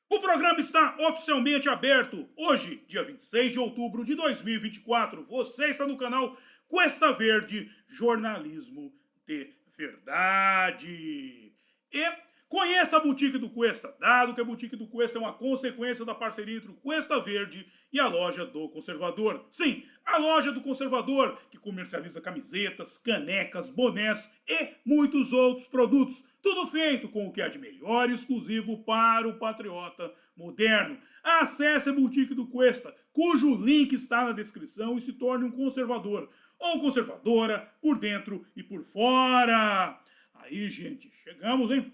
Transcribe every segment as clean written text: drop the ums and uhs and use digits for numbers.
O programa está oficialmente aberto hoje, dia 26 de outubro de 2024. Você está no canal Cuesta Verde Jornalismo de Verdade. E conheça a Boutique do Cuesta, dado que a Boutique do Cuesta é uma consequência da parceria entre o Cuesta Verde e a loja do Conservador. Sim, a loja do Conservador, que comercializa camisetas, canecas, bonés e muitos outros produtos. Tudo feito com o que há de melhor e exclusivo para o patriota moderno. Acesse a Boutique do Cuesta, cujo link está na descrição, e se torne um conservador ou conservadora por dentro e por fora. Aí, gente, chegamos, hein?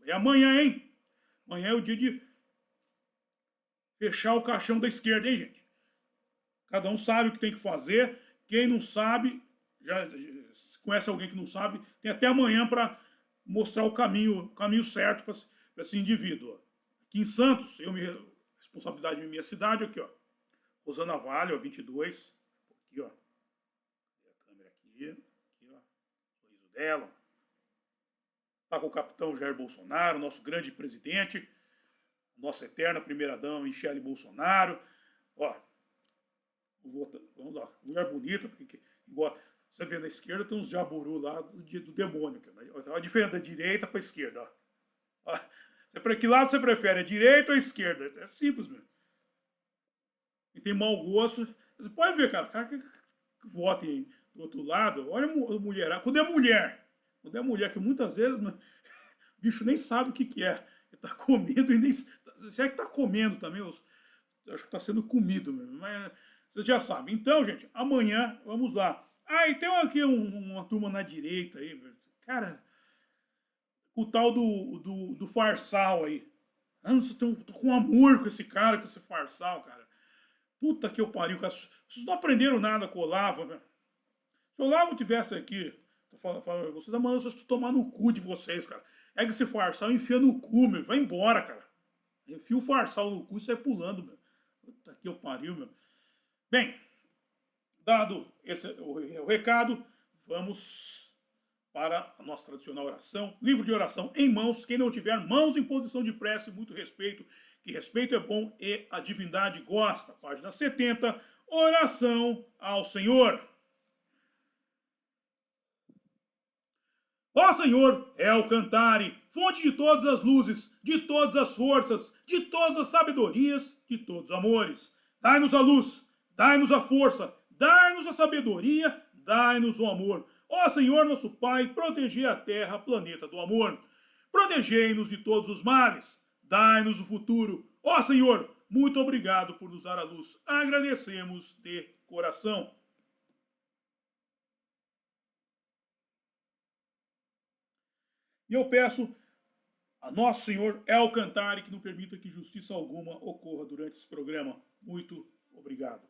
É amanhã, hein? Amanhã é o dia de fechar o caixão da esquerda, hein, gente? Cada um sabe o que tem que fazer. Quem não sabe, já conhece alguém que não sabe, tem até amanhã para mostrar o caminho certo para esse indivíduo. Aqui em Santos, responsabilidade da minha cidade, aqui, ó. Rosana Vale, ó, 22. Aqui, ó. A câmera aqui, ó. O sorriso dela. Tá com o capitão Jair Bolsonaro, nosso grande presidente, nossa eterna primeira-dama, Michele Bolsonaro. Ó, vamos lá, mulher bonita, porque igual você vê na esquerda tem uns jaburu lá do demônio. A diferença da direita para a esquerda. Ó. Que lado você prefere, a direita ou a esquerda? É simples mesmo. E tem mau gosto. Você pode ver, cara que vota aí do outro lado, olha a mulher. Quando é mulher, que muitas vezes o bicho nem sabe o que é. Ele tá comendo e nem. Se é que tá comendo também, eu acho que tá sendo comido mesmo. Mas vocês já sabem. Então, gente, amanhã vamos lá. Ah, e tem aqui uma turma na direita aí, cara, o tal do Farsal aí. Tô com amor com esse cara, com esse Farsal, cara. Puta que eu pariu, cara. Vocês não aprenderam nada com o Olavo, velho. Se o Olavo tivesse aqui, vocês da manhã, vocês estão tomando no cu de vocês, cara. É que esse Farsal enfia no cu, meu. Vai embora, cara. Enfia o Farsal no cu e sai pulando, meu. Puta que eu pariu, meu. Bem, dado o recado, vamos para a nossa tradicional oração. Livro de oração em mãos. Quem não tiver mãos em posição de prece, muito respeito, que respeito é bom e a divindade gosta. Página 70, oração ao Senhor. Ó Senhor, El Cantare, fonte de todas as luzes, de todas as forças, de todas as sabedorias, de todos os amores. Dai-nos a luz, dai-nos a força, dai-nos a sabedoria, dai-nos o amor. Ó Senhor, nosso Pai, protegei a terra, planeta do amor. Protegei-nos de todos os males, dai-nos o futuro. Ó Senhor, muito obrigado por nos dar a luz. Agradecemos de coração. E eu peço a Nosso Senhor El Cantare que não permita que justiça alguma ocorra durante esse programa. Muito obrigado.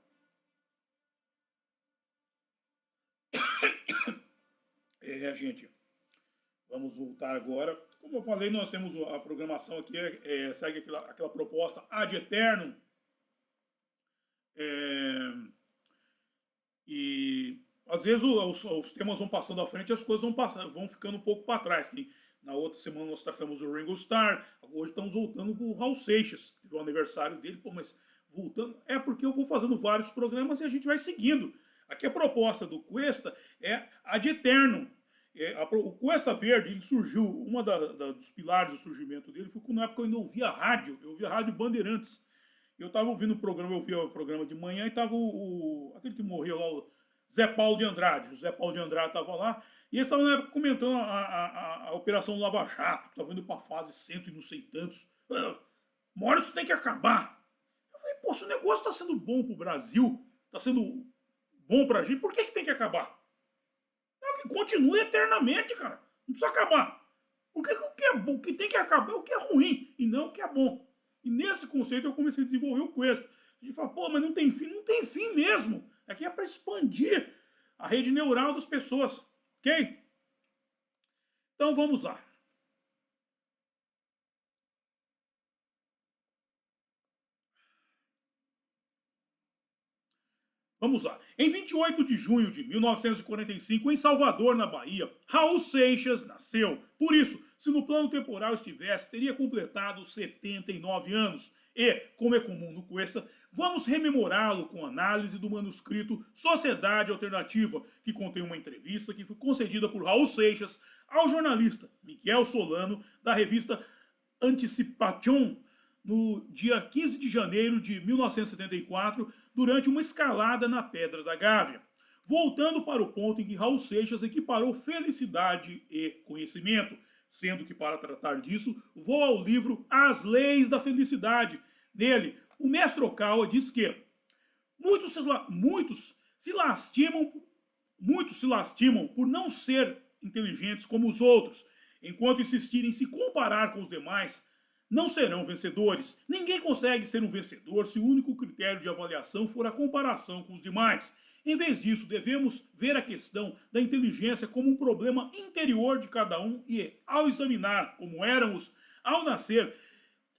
Gente, vamos voltar agora. Como eu falei, nós temos a programação aqui, segue aquela proposta ad eternum. E às vezes os temas vão passando à frente e as coisas vão ficando um pouco para trás. Na outra semana nós tratamos o Ringo Starr, hoje estamos voltando com o Raul Seixas, que teve o aniversário dele, mas voltando, é porque eu vou fazendo vários programas e a gente vai seguindo. Aqui a proposta do Cuesta é ad eternum. O Cuesta Verde, ele surgiu, dos pilares do surgimento dele foi na época eu ainda ouvia rádio, eu ouvia a rádio Bandeirantes. Eu estava ouvindo o programa, eu via o programa de manhã e estava aquele que morreu lá, o Zé Paulo de Andrade. O Zé Paulo de Andrade estava lá e eles estavam na época comentando a Operação Lava Jato, que estava indo para a fase cento e não sei tantos. Uma hora isso tem que acabar. Eu falei, pô, se o negócio está sendo bom para o Brasil, está sendo bom para a gente, por que tem que acabar? Não, que continue eternamente, cara. Não precisa acabar. Porque o que é bom, o que tem que acabar é o que é ruim e não o que é bom. E nesse conceito eu comecei a desenvolver o Quest. A gente fala, pô, mas não tem fim. Não tem fim mesmo. Aqui é para expandir a rede neural das pessoas. Ok? Então vamos lá. Vamos lá. Em 28 de junho de 1945, em Salvador, na Bahia, Raul Seixas nasceu. Por isso, se no plano temporal estivesse, teria completado 79 anos. E, como é comum no Cuesta, vamos rememorá-lo com análise do manuscrito Sociedade Alternativa, que contém uma entrevista que foi concedida por Raul Seixas ao jornalista Miguel Solano, da revista Anticipation, no dia 15 de janeiro de 1974, durante uma escalada na Pedra da Gávea. Voltando para o ponto em que Raul Seixas equiparou felicidade e conhecimento, sendo que, para tratar disso, vou ao livro As Leis da Felicidade. Nele, o mestre Okawa diz que muitos se lastimam por não ser inteligentes como os outros, enquanto insistirem em se comparar com os demais, não serão vencedores. Ninguém consegue ser um vencedor se o único critério de avaliação for a comparação com os demais. Em vez disso, devemos ver a questão da inteligência como um problema interior de cada um e, ao examinar como éramos ao nascer,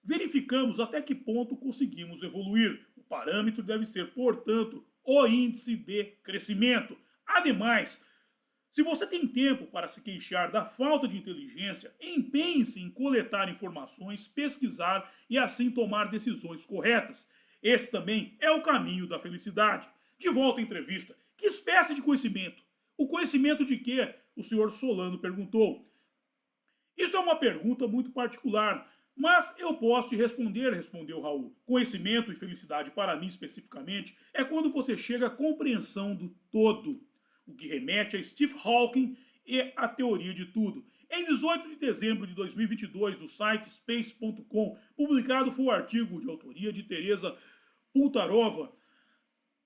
verificamos até que ponto conseguimos evoluir. O parâmetro deve ser, portanto, o índice de crescimento. Ademais, se você tem tempo para se queixar da falta de inteligência, empenhe-se em coletar informações, pesquisar e assim tomar decisões corretas. Esse também é o caminho da felicidade. De volta à entrevista, que espécie de conhecimento? O conhecimento de quê? O senhor Solano perguntou. Isso é uma pergunta muito particular, mas eu posso te responder, respondeu Raul. Conhecimento e felicidade para mim especificamente é quando você chega à compreensão do todo, o que remete a Steve Hawking e a teoria de tudo. Em 18 de dezembro de 2022, no site space.com, publicado foi o artigo de autoria de Teresa Pultarova,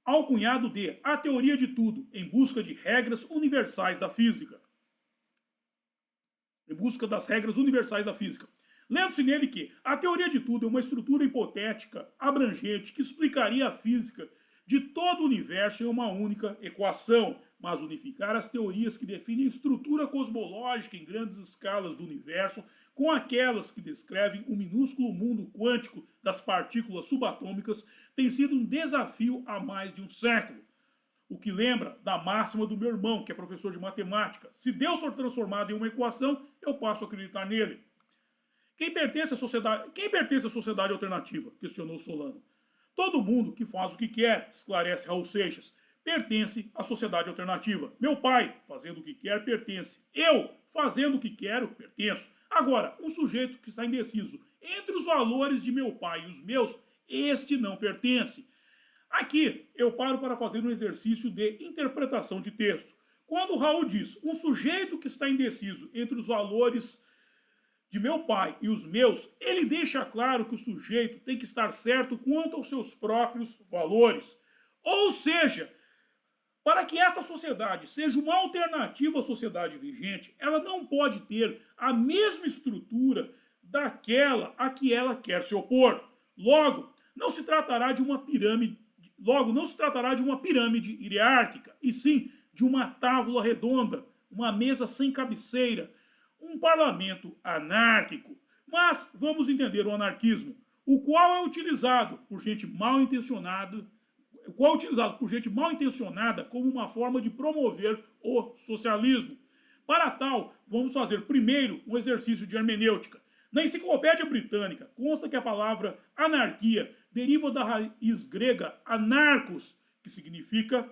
alcunhado de A Teoria de Tudo, em busca de regras universais da física. Em busca das regras universais da física. Lendo-se nele que a teoria de tudo é uma estrutura hipotética, abrangente, que explicaria a física de todo o universo em uma única equação, mas unificar as teorias que definem a estrutura cosmológica em grandes escalas do universo com aquelas que descrevem o minúsculo mundo quântico das partículas subatômicas tem sido um desafio há mais de um século. O que lembra da máxima do meu irmão, que é professor de matemática. Se Deus for transformado em uma equação, eu passo a acreditar nele. Quem pertence à sociedade alternativa? Questionou Solano. Todo mundo que faz o que quer, esclarece Raul Seixas, pertence à sociedade alternativa. Meu pai, fazendo o que quer, pertence. Eu, fazendo o que quero, pertenço. Agora, um sujeito que está indeciso entre os valores de meu pai e os meus, este não pertence. Aqui, eu paro para fazer um exercício de interpretação de texto. Quando Raul diz, um sujeito que está indeciso entre os valores de meu pai e os meus, ele deixa claro que o sujeito tem que estar certo quanto aos seus próprios valores. Ou seja, para que esta sociedade seja uma alternativa à sociedade vigente, ela não pode ter a mesma estrutura daquela a que ela quer se opor. Logo, não se tratará de uma pirâmide hierárquica, e sim de uma tábua redonda, uma mesa sem cabeceira, um parlamento anárquico. Mas vamos entender o anarquismo, o qual é utilizado por gente mal intencionada, como uma forma de promover o socialismo. Para tal, vamos fazer primeiro um exercício de hermenêutica. Na Enciclopédia Britânica consta que a palavra anarquia deriva da raiz grega anarcos, que significa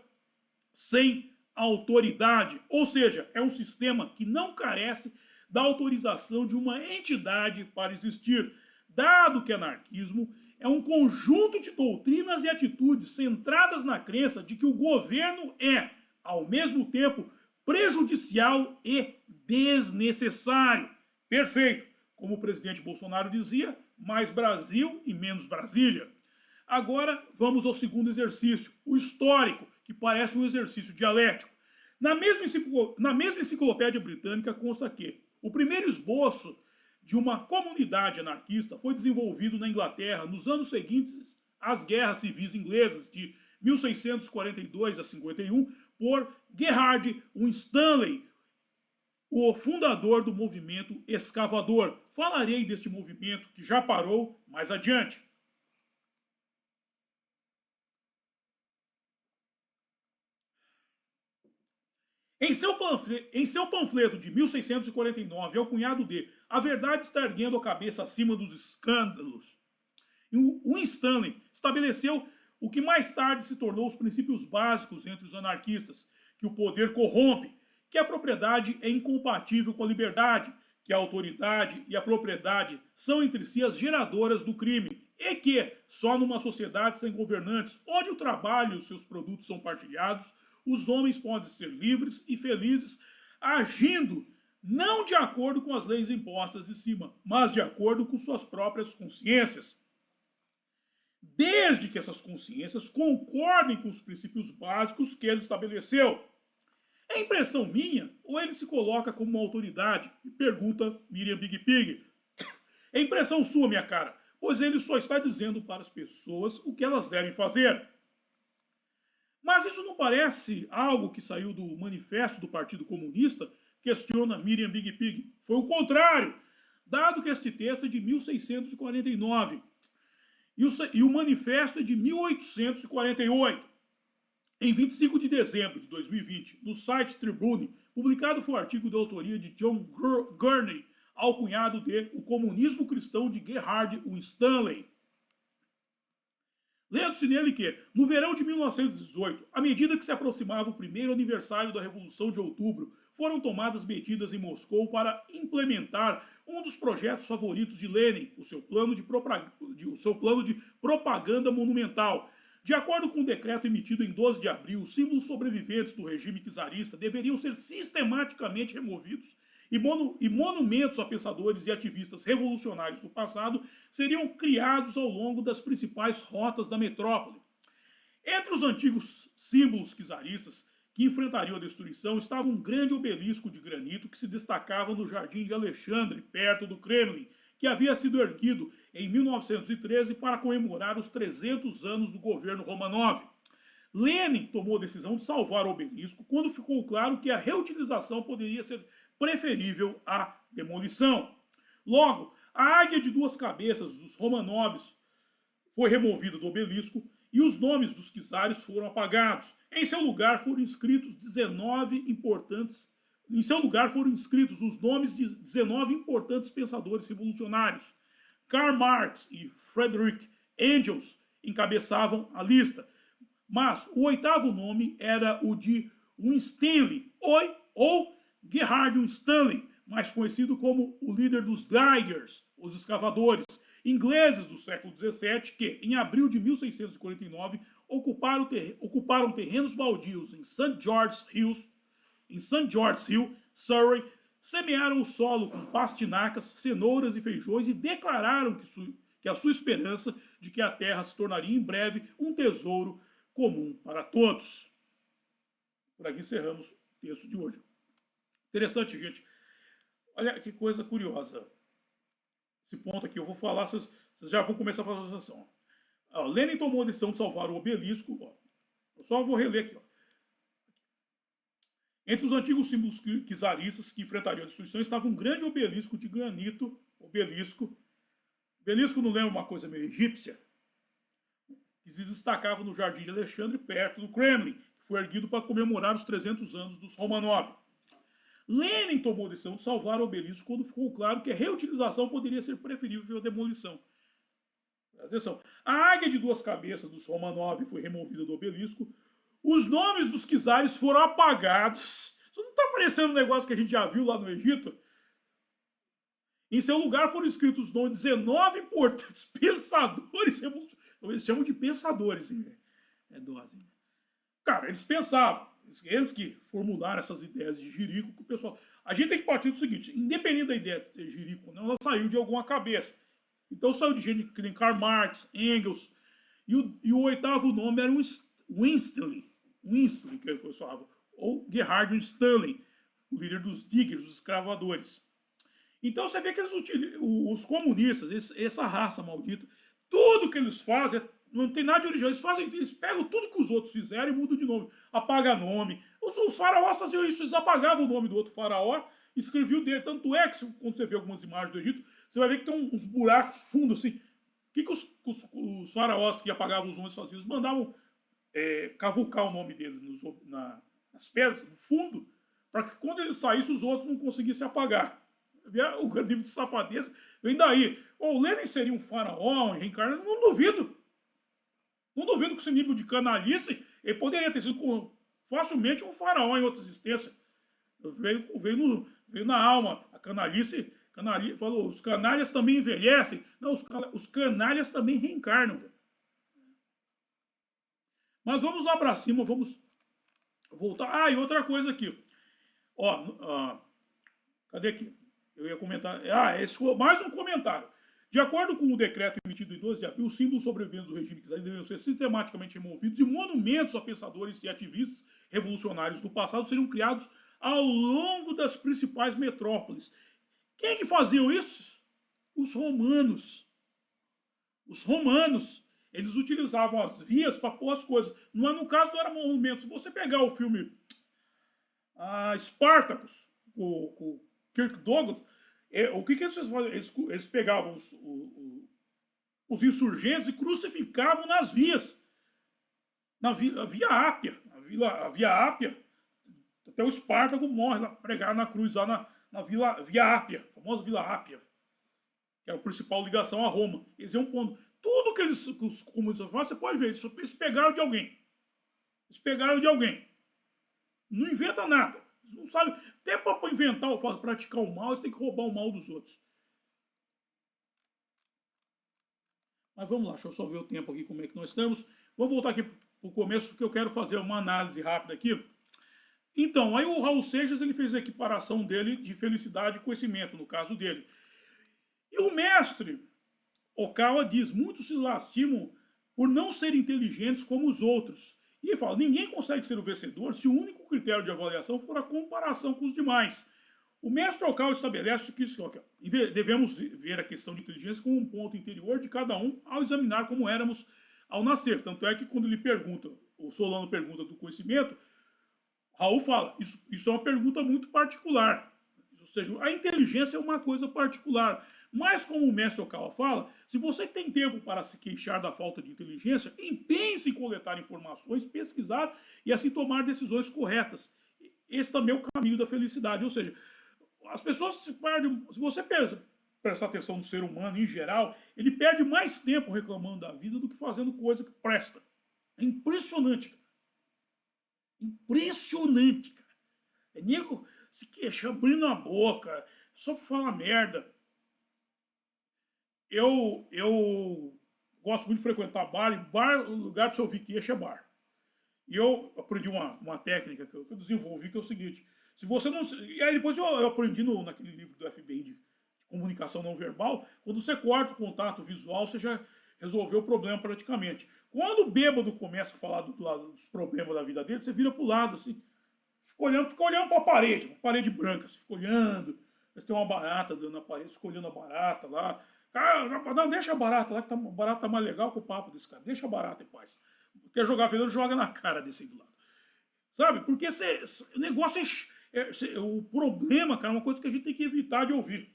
sem autoridade, ou seja, é um sistema que não carece da autorização de uma entidade para existir, dado que anarquismo é um conjunto de doutrinas e atitudes centradas na crença de que o governo é, ao mesmo tempo, prejudicial e desnecessário. Perfeito. Como o presidente Bolsonaro dizia, mais Brasil e menos Brasília. Agora vamos ao segundo exercício, o histórico, que parece um exercício dialético. Na mesma enciclopédia britânica consta que o primeiro esboço de uma comunidade anarquista foi desenvolvido na Inglaterra nos anos seguintes às guerras civis inglesas de 1642 a 51 por Gerhard Winstanley, o fundador do movimento escavador. Falarei deste movimento que já parou mais adiante. Em seu panfleto de 1649, ao cunhado de A Verdade está erguendo a cabeça acima dos escândalos, Winstanley estabeleceu o que mais tarde se tornou os princípios básicos entre os anarquistas, que o poder corrompe, que a propriedade é incompatível com a liberdade, que a autoridade e a propriedade são entre si as geradoras do crime, e que, só numa sociedade sem governantes, onde o trabalho e os seus produtos são partilhados, os homens podem ser livres e felizes, agindo não de acordo com as leis impostas de cima, mas de acordo com suas próprias consciências, desde que essas consciências concordem com os princípios básicos que ele estabeleceu. É impressão minha ou ele se coloca como uma autoridade? E pergunta Miriam Big Pig. É impressão sua, minha cara, pois ele só está dizendo para as pessoas o que elas devem fazer. Mas isso não parece algo que saiu do manifesto do Partido Comunista? Questiona Miriam Big Pig. Foi o contrário, dado que este texto é de 1649 e o manifesto é de 1848. Em 25 de dezembro de 2020, no site Tribune, publicado foi o artigo de autoria de John Gurney, alcunhado de O Comunismo Cristão de Gerhard Winstanley. Lendo-se nele que, no verão de 1918, à medida que se aproximava o primeiro aniversário da Revolução de Outubro, foram tomadas medidas em Moscou para implementar um dos projetos favoritos de Lenin, o seu plano de propaganda monumental. De acordo com um decreto emitido em 12 de abril, os símbolos sobreviventes do regime czarista deveriam ser sistematicamente removidos e monumentos a pensadores e ativistas revolucionários do passado seriam criados ao longo das principais rotas da metrópole. Entre os antigos símbolos czaristas que enfrentariam a destruição estava um grande obelisco de granito que se destacava no Jardim de Alexandre, perto do Kremlin, que havia sido erguido em 1913 para comemorar os 300 anos do governo Romanov. Lenin tomou a decisão de salvar o obelisco quando ficou claro que a reutilização poderia ser preferível à demolição. Logo, a águia de duas cabeças dos Romanovs foi removida do obelisco e os nomes dos czares foram apagados. Em seu lugar foram inscritos os nomes de 19 importantes pensadores revolucionários. Karl Marx e Friedrich Engels encabeçavam a lista, mas o oitavo nome era o de Winstanley, ou Gerhard Winstanley, mais conhecido como o líder dos Daggers, os escavadores, ingleses do século XVII, que, em abril de 1649, ocuparam terrenos baldios em St. George's Hill, Surrey, semearam o solo com pastinacas, cenouras e feijões e declararam que a sua esperança de que a terra se tornaria em breve um tesouro comum para todos. Por aqui encerramos o texto de hoje. Interessante, gente. Olha que coisa curiosa. Esse ponto aqui eu vou falar, vocês já vão começar a fazer a associação. Lenin tomou a decisão de salvar o obelisco. Eu só vou reler aqui. Entre os antigos símbolos czaristas que enfrentariam a destruição estava um grande obelisco de granito. Obelisco não lembra uma coisa meio egípcia? Que se destacava no Jardim de Alexandre, perto do Kremlin, que foi erguido para comemorar os 300 anos dos Romanov. Lenin tomou a decisão de salvar o obelisco quando ficou claro que a reutilização poderia ser preferível à demolição. Atenção. A águia de duas cabeças dos Romanov foi removida do obelisco. Os nomes dos czares foram apagados. Isso não está parecendo um negócio que a gente já viu lá no Egito? Em seu lugar foram escritos os nomes de 19 importantes pensadores. Eles chamam de pensadores. Hein? É dose. Hein? Cara, eles pensavam. Eles que formularam essas ideias de Jerico, que o pessoal... A gente tem que partir do seguinte, independente da ideia de Jerico, ela saiu de alguma cabeça. Então saiu de gente que nem Karl Marx, Engels, e o oitavo nome era Winstanley, que é o pessoal falava, ou Gerhard Winstanley, o líder dos diggers, dos escravadores. Então você vê que os comunistas, essa raça maldita, tudo que eles fazem não tem nada de original. Eles pegam tudo que os outros fizeram e mudam de nome. Apaga nome. Os faraós faziam isso, eles apagavam o nome do outro faraó, escreviam dele. Tanto é que, quando você vê algumas imagens do Egito, você vai ver que tem uns buracos fundos assim. O que os faraós que apagavam os nomes faziam? Eles mandavam cavucar o nome deles nas pedras, no fundo, enquanto ele saísse, os outros não conseguissem apagar. O nível de safadeza vem daí. O Lenin seria um faraó, um reencarnado? Não duvido. Não duvido que esse nível de canalice, ele poderia ter sido facilmente um faraó em outra existência. Veio na alma. A canalice falou, os canalhas também envelhecem. Não, os canalhas também reencarnam. Velho. Mas vamos lá para cima, vamos voltar. E outra coisa aqui. Cadê aqui? Eu ia comentar. Mais um comentário. De acordo com o decreto emitido em 12 de abril, os símbolos sobreviventes do regime czar deveriam ser sistematicamente removidos e monumentos a pensadores e ativistas revolucionários do passado seriam criados ao longo das principais metrópoles. Quem é que faziam isso? Os romanos. Os romanos. Eles utilizavam as vias para pôr as coisas. No caso, não era monumento. Se você pegar o filme Spartacus, com Kirk Douglas, o que eles faziam? Eles pegavam os insurgentes e crucificavam nas vias. Na Via Ápia. A Via Ápia. Até o Espartaco morre lá, pregado na cruz, lá na Via Ápia. A famosa Vila Ápia. Que é a principal ligação a Roma. Eles iam pondo. Tudo que os comunistas fazem, você pode ver. Eles pegaram de alguém. Eles pegaram de alguém. Não inventa nada. Não sabe. Até para inventar, praticar o mal, eles têm que roubar o mal dos outros. Mas vamos lá, deixa eu só ver o tempo aqui, como é que nós estamos. Vamos voltar aqui para o começo, porque eu quero fazer uma análise rápida aqui. Então, aí o Raul Seixas ele fez a equiparação dele de felicidade e conhecimento, no caso dele. E o mestre Okawa diz, muitos se lastimam por não serem inteligentes como os outros. E ele fala, ninguém consegue ser o vencedor se o único critério de avaliação for a comparação com os demais. O mestre Okawa estabelece que devemos ver a questão de inteligência como um ponto interior de cada um ao examinar como éramos ao nascer. Tanto é que quando ele pergunta, o Solano pergunta do conhecimento, Raul fala, isso é uma pergunta muito particular. Ou seja, a inteligência é uma coisa particular. Mas como o mestre Okawa fala, se você tem tempo para se queixar da falta de inteligência, empenhe-se em coletar informações, pesquisar e assim tomar decisões corretas. Esse também é o caminho da felicidade. Ou seja, as pessoas se perdem. Se você prestar atenção no ser humano em geral, ele perde mais tempo reclamando da vida do que fazendo coisa que presta. É impressionante, cara. Impressionante, cara. É nego se queixar, abrindo a boca, só pra falar merda. Eu gosto muito de frequentar bar, e bar, o lugar para você ouvir queixa é bar. E eu aprendi uma técnica que eu desenvolvi, que é o seguinte, se você não... E aí depois eu aprendi naquele livro do FBI de comunicação não verbal, quando você corta o contato visual, você já resolveu o problema praticamente. Quando o bêbado começa a falar dos problemas da vida dele, você vira pro lado, assim, fica olhando para a parede branca, você fica olhando, mas tem uma barata dando na parede, fica olhando a barata lá. Cara, não, deixa a barata lá, que a barata tá mais legal que o papo desse cara. Deixa a barata em paz. Quer jogar veneno, joga na cara desse aí do lado. Sabe? Porque o negócio o problema, cara, é uma coisa que a gente tem que evitar de ouvir.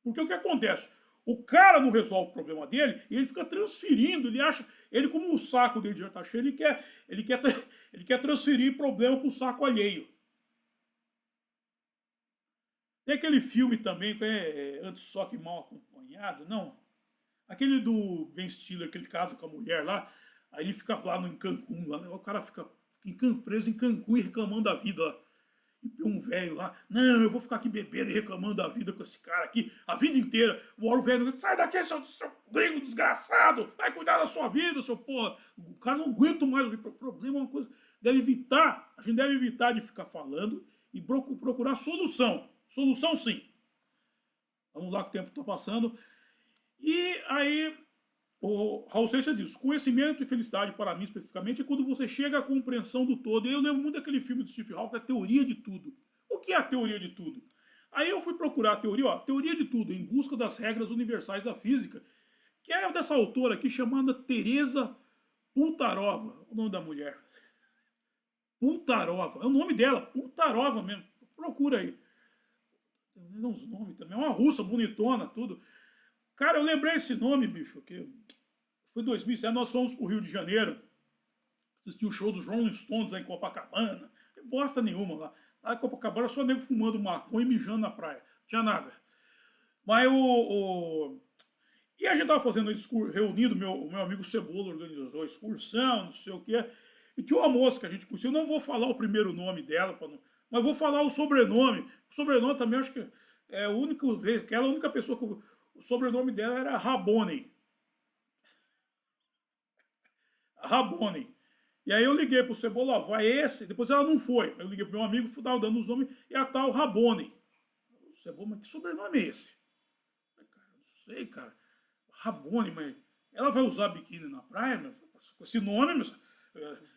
Porque o que acontece? O cara não resolve o problema dele e ele fica transferindo, ele acha, ele como o saco dele já tá cheio, ele quer transferir problema pro saco alheio. Tem aquele filme também, que Antes Só Que Mal Acompanhado, não. Aquele do Ben Stiller, que ele casa com a mulher lá, aí ele fica lá em Cancún, lá, o cara fica preso em Cancún e reclamando da vida, ó. E tem um velho lá, não, eu vou ficar aqui bebendo e reclamando da vida com esse cara aqui a vida inteira. O velho, sai daqui, seu gringo desgraçado, vai cuidar da sua vida, seu porra. O cara não aguenta mais ouvir. O problema é uma coisa, a gente deve evitar de ficar falando e procurar solução. Solução sim. Vamos lá que o tempo está passando. E aí, o Raul Seixas diz, conhecimento e felicidade para mim especificamente é quando você chega à compreensão do todo. E eu lembro muito daquele filme do Steve Hawking, a teoria de tudo. O que é a teoria de tudo? Aí eu fui procurar a teoria, teoria de tudo, em busca das regras universais da física, que é dessa autora aqui chamada Teresa Pultarova, o nome da mulher. Pultarova, é o nome dela, Pultarova mesmo. Procura aí. Tem uns nomes também, é uma russa bonitona, tudo. Cara, eu lembrei esse nome, bicho, que foi 2007, nós fomos pro Rio de Janeiro, assistir o show dos Rolling Stones lá em Copacabana, bosta nenhuma lá. Lá em Copacabana só nego fumando maconha e mijando na praia. Não tinha nada. Mas E a gente tava fazendo reunido, o meu amigo Cebola organizou a excursão, não sei o quê. E tinha uma moça que a gente conhecia, eu não vou falar o primeiro nome dela, mas vou falar o sobrenome. O sobrenome também, acho que é o único, aquela única pessoa que o sobrenome dela era Rabone. Rabone. E aí eu liguei pro Cebola, vai esse, depois ela não foi. Eu liguei pro meu amigo, tava dando os nomes, e a tal Rabone. O Cebola, mas que sobrenome é esse? Eu falei, cara, não sei, cara. Rabone, mas ela vai usar biquíni na praia? Com esse nome,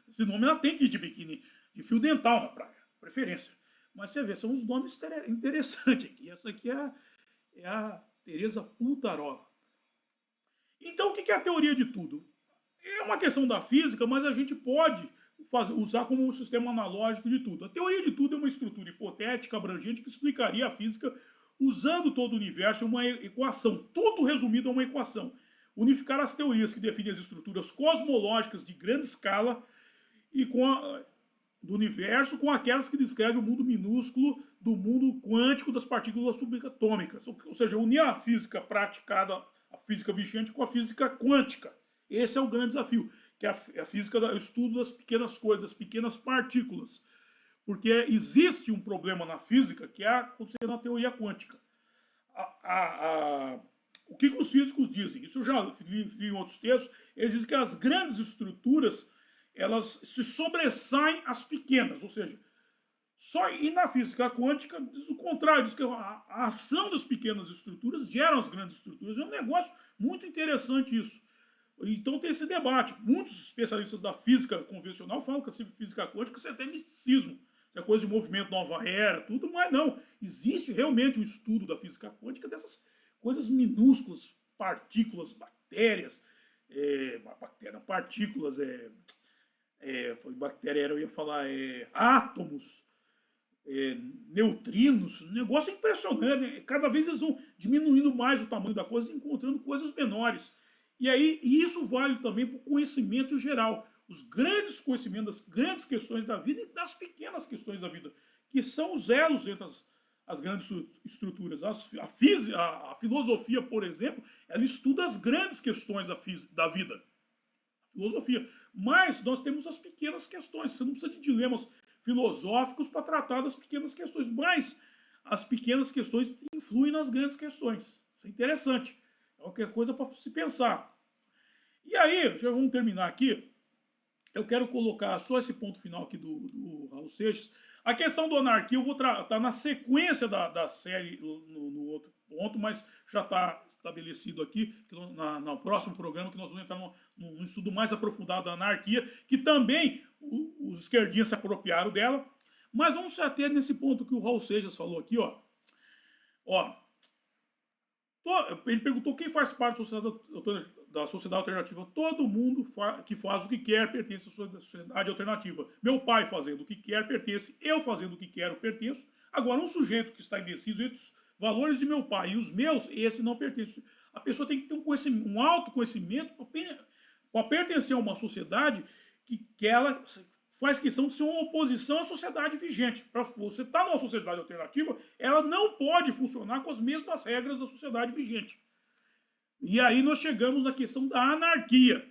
esse nome ela tem que ir de biquíni, de fio dental na praia, preferência. Mas você vê, são uns nomes interessantes aqui. Essa aqui é a Teresa Pultarova. Então, o que é a teoria de tudo? É uma questão da física, mas a gente pode usar como um sistema analógico de tudo. A teoria de tudo é uma estrutura hipotética, abrangente, que explicaria a física usando todo o universo em uma equação. Tudo resumido a uma equação. Unificar as teorias que definem as estruturas cosmológicas de grande escala e do universo com aquelas que descrevem o mundo minúsculo do mundo quântico das partículas subatômicas. Ou seja, unir a física praticada, a física vigente, com a física quântica. Esse é o grande desafio, que é a física, o estudo das pequenas coisas, das pequenas partículas. Porque existe um problema na física que é acontecendo na teoria quântica. O que os físicos dizem? Isso eu já li em outros textos. Eles dizem que as grandes estruturas elas se sobressaem às pequenas, ou seja, e na física quântica diz o contrário, diz que a ação das pequenas estruturas gera as grandes estruturas. É um negócio muito interessante isso. Então tem esse debate. Muitos especialistas da física convencional falam que a física quântica isso é até misticismo, isso é coisa de movimento nova era, tudo, mas não. Existe realmente um estudo da física quântica dessas coisas minúsculas, partículas, bactérias, partículas, bactéria eu ia falar, átomos, neutrinos, um negócio impressionante. Cada vez eles vão diminuindo mais o tamanho da coisa, encontrando coisas menores. E aí, isso vale também para o conhecimento geral. Os grandes conhecimentos das grandes questões da vida e das pequenas questões da vida, que são os elos entre as grandes estruturas. A filosofia, por exemplo, ela estuda as grandes questões da vida. Filosofia. Mas nós temos as pequenas questões. Você não precisa de dilemas filosóficos para tratar das pequenas questões. Mas as pequenas questões influem nas grandes questões. Isso é interessante. É qualquer coisa para se pensar. E aí, já vamos terminar aqui. Eu quero colocar só esse ponto final aqui do Raul Seixas. A questão do anarquia eu vou tratar na sequência da série no outro ponto, mas já está estabelecido aqui no próximo programa que nós vamos entrar num estudo mais aprofundado da anarquia, que também os esquerdinhas se apropriaram dela. Mas vamos se ater nesse ponto que o Raul Seixas falou aqui, ó. Ele perguntou quem faz parte da sociedade alternativa. Todo mundo que faz o que quer pertence à sociedade alternativa. Meu pai fazendo o que quer pertence, eu fazendo o que quero pertenço. Agora, um sujeito que está indeciso entre os valores de meu pai e os meus, esse não pertence. A pessoa tem que ter um autoconhecimento para pertencer a uma sociedade que ela faz questão de ser uma oposição à sociedade vigente. Para você estar numa sociedade alternativa, ela não pode funcionar com as mesmas regras da sociedade vigente. E aí nós chegamos na questão da anarquia.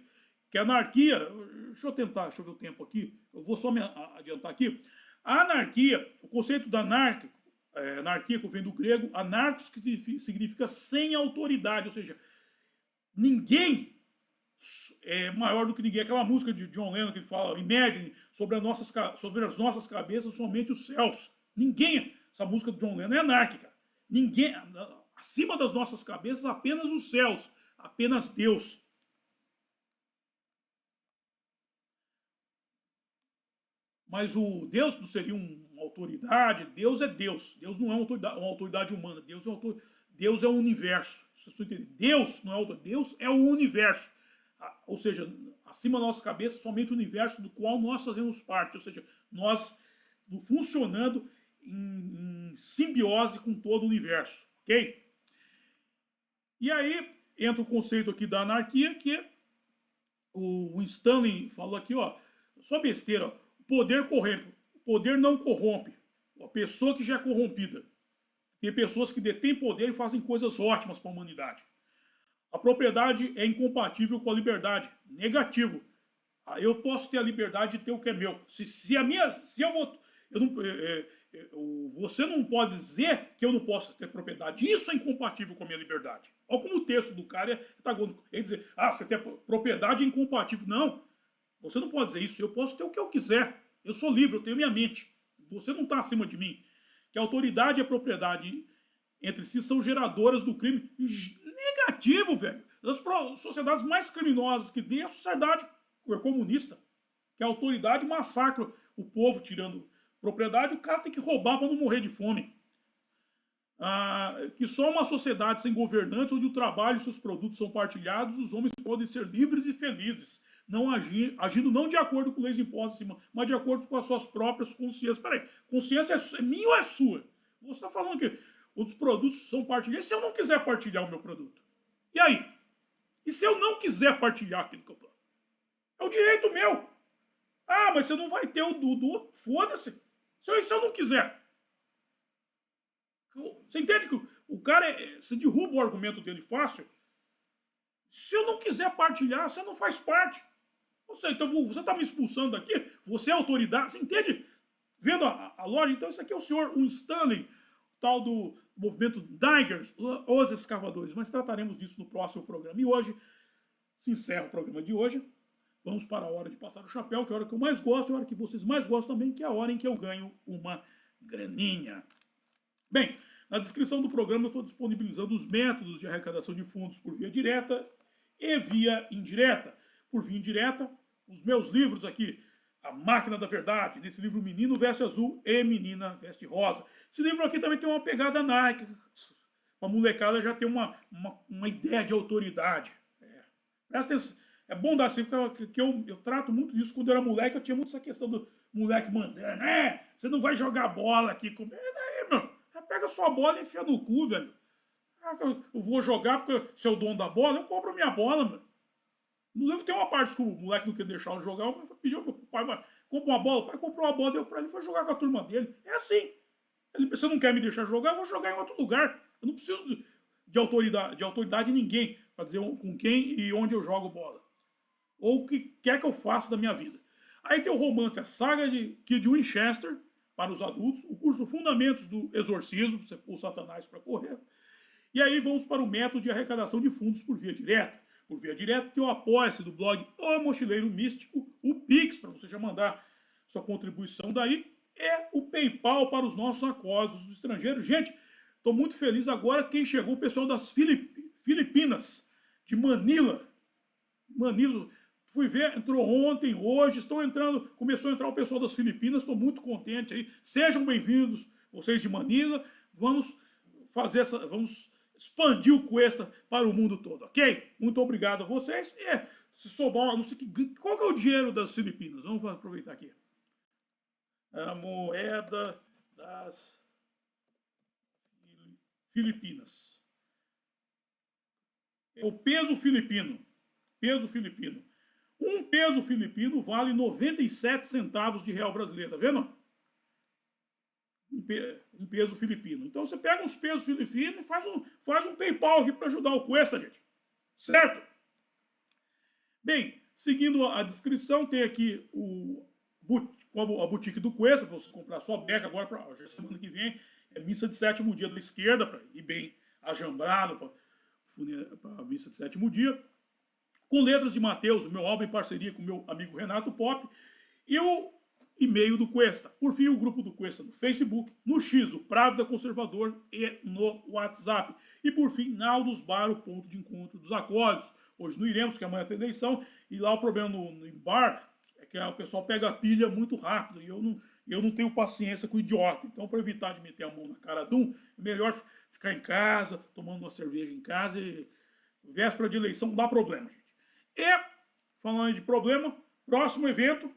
Que a anarquia, deixa eu ver o tempo aqui, eu vou só me adiantar aqui. A anarquia, o conceito da anarquia que vem do grego, anarcos, que significa sem autoridade, ou seja, ninguém é maior do que ninguém. Aquela música de John Lennon que ele fala, Imagine, sobre as nossas cabeças somente os céus. Ninguém, essa música de John Lennon é anárquica. Ninguém, acima das nossas cabeças, apenas os céus, apenas Deus. Mas o Deus não seria uma autoridade, Deus é Deus. Deus não é uma autoridade humana, Deus é o universo. Vocês estão entendendo? Deus não é autoridade, Deus é o universo. Ou seja, acima da nossa cabeça, somente o universo do qual nós fazemos parte. Ou seja, nós funcionando em simbiose com todo o universo. Ok? E aí entra o conceito aqui da anarquia, que o Stanley falou aqui, ó, só besteira, ó, o poder não corrompe. pessoa que já é corrompida. Tem pessoas que detêm poder e fazem coisas ótimas para a humanidade. A propriedade é incompatível com a liberdade. Negativo. Eu posso ter a liberdade de ter o que é meu. Se eu vou, eu não, você não pode dizer que eu não posso ter propriedade. Isso é incompatível com a minha liberdade. Olha como o texto do cara está ele dizer, você tem propriedade é incompatível. Não, você não pode dizer isso. Eu posso ter o que eu quiser. Eu sou livre, eu tenho minha mente. Você não está acima de mim. Que a autoridade e a propriedade entre si são geradoras do crime. Negativo, velho. Das sociedades mais criminosas que tem é a sociedade comunista. Que a autoridade massacra o povo tirando propriedade, o cara tem que roubar para não morrer de fome. Que só uma sociedade sem governantes, onde o trabalho e seus produtos são partilhados, os homens podem ser livres e felizes, não agindo não de acordo com leis impostas, mas de acordo com as suas próprias consciências. Peraí, consciência é minha ou é sua? Você está falando que os produtos são partilhados. E se eu não quiser partilhar o meu produto? E aí? E se eu não quiser partilhar aquilo que eu tô? É o direito meu. Mas você não vai ter o do. Foda-se. Se eu não quiser. Você entende que o cara, você derruba o argumento dele fácil? Se eu não quiser partilhar, você não faz parte. Então você está me expulsando daqui? Você é autoridade? Você entende? Vendo a lógica? Então esse aqui é o senhor Stanley, tal do movimento Digers, os escavadores. Mas trataremos disso no próximo programa. E hoje, se encerra o programa de hoje. Vamos para a hora de passar o chapéu, que é a hora que eu mais gosto, é a hora que vocês mais gostam também, que é a hora em que eu ganho uma graninha. Bem, na descrição do programa eu estou disponibilizando os métodos de arrecadação de fundos por via direta e via indireta. Por via indireta, os meus livros aqui, A Máquina da Verdade, nesse livro Menino Veste Azul e Menina Veste Rosa. Esse livro aqui também tem uma pegada Nike, a molecada já tem uma ideia de autoridade. Presta atenção. É bom dar assim, porque eu trato muito disso quando eu era moleque, eu tinha muito essa questão do moleque mandando, você não vai jogar bola aqui comigo. E daí, meu? Pega sua bola e enfia no cu, velho. Eu vou jogar porque se eu dono da bola, eu compro a minha bola, mano. No livro tem uma parte que o moleque não quer deixar eu jogar, eu pedi pro pai, compra uma bola, o pai comprou uma bola, deu pra ele, foi jogar com a turma dele. É assim. Você não quer me deixar jogar, eu vou jogar em outro lugar. Eu não preciso de autoridade em ninguém pra dizer com quem e onde eu jogo bola. Ou o que quer que eu faça da minha vida. Aí tem o romance A Saga de Kid Winchester, para os adultos, o curso Fundamentos do Exorcismo, você pôr o Satanás para correr. E aí vamos para o método de arrecadação de fundos por via direta. Por via direta tem o Apoia-se do blog O Mochileiro Místico, o Pix, para você já mandar sua contribuição daí, é o PayPal para os nossos acólitos dos estrangeiros. Gente, estou muito feliz agora quem chegou, o pessoal das Filipinas, de Manila. Fui ver, entrou ontem, hoje, começou a entrar o pessoal das Filipinas, estou muito contente aí. Sejam bem-vindos, vocês de Manila. Vamos expandir o Cuesta para o mundo todo, ok? Muito obrigado a vocês. Se souber, não sei qual que é o dinheiro das Filipinas? Vamos aproveitar aqui. A moeda das Filipinas. É o peso filipino. Peso filipino. Um peso filipino vale 97 centavos de real brasileiro, tá vendo? Um peso filipino. Então você pega uns pesos filipinos e faz um PayPal aqui para ajudar o Cuesta, gente. Certo? Bem, seguindo a descrição, tem aqui a boutique do Cuesta, para você comprar sua beca agora, para semana que vem, é missa de sétimo dia da esquerda, para ir bem ajambrado para a missa de sétimo dia. Com letras de Mateus, o meu álbum em parceria com o meu amigo Renato Pop, e o e-mail do Cuesta. Por fim, o grupo do Cuesta no Facebook, no X, o Právida Conservador, e no WhatsApp. E por fim, Naldos Bar, o ponto de encontro dos acólitos. Hoje não iremos, que amanhã tem eleição, e lá o problema no bar é que o pessoal pega a pilha muito rápido, e eu não tenho paciência com o idiota. Então, para evitar de meter a mão na cara de um, é melhor ficar em casa, tomando uma cerveja em casa, e véspera de eleição não dá problema, gente. E, falando de problema, próximo evento,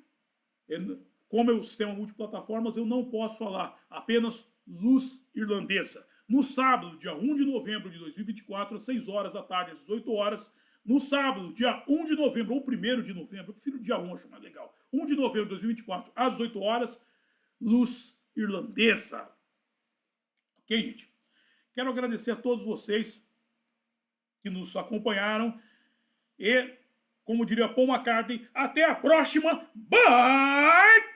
como é o sistema multiplataformas, eu não posso falar, apenas Luz Irlandesa. No sábado, dia 1 de novembro de 2024, às 6 horas da tarde, às 18 horas. No sábado, dia 1 de novembro, ou 1º de novembro, eu prefiro dia 1, acho mais legal. 1 de novembro de 2024, às 18 horas, Luz irlandesa. Ok, gente? Quero agradecer a todos vocês que nos acompanharam e, como diria Paul McCartney, até a próxima. Bye!